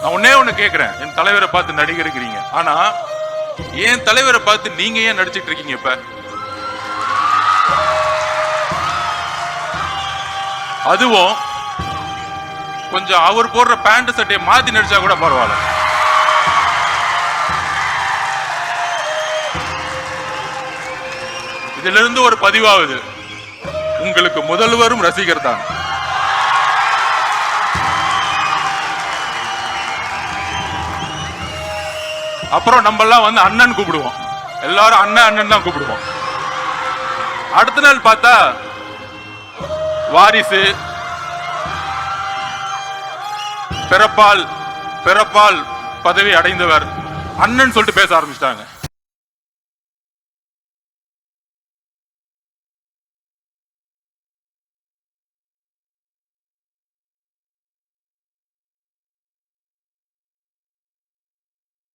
நான் ஒன்னே ஒண்ணு கேக்குறேன், என் தலைவரை பார்த்து நடிகர் இருக்கிறீங்க, ஆனா என் தலைவரை பார்த்து நீங்க ஏன் நடிச்சிட்டு இருக்கீங்க? இப்ப அதுவும் கொஞ்சம் அவர் போடுற பேண்ட் சட்டையை மாத்தி நடிச்சா கூட பரவாயில்ல. இதுல இருந்து ஒரு பதிவாகுது, உங்களுக்கு முதல்வரும் ரசிகர் தான். அப்புறம் நம்ம எல்லாம் வந்து அண்ணன் கூப்பிடுவோம், எல்லாரும் அண்ணன் அண்ணன் தான் கூப்பிடுவோம். அடுத்த நாள் பார்த்தா வாரிசு, பிறப்பால் பதவி அடைந்தவர் அண்ணன் சொல்லிட்டு பேச ஆரம்பிச்சிட்டாங்க.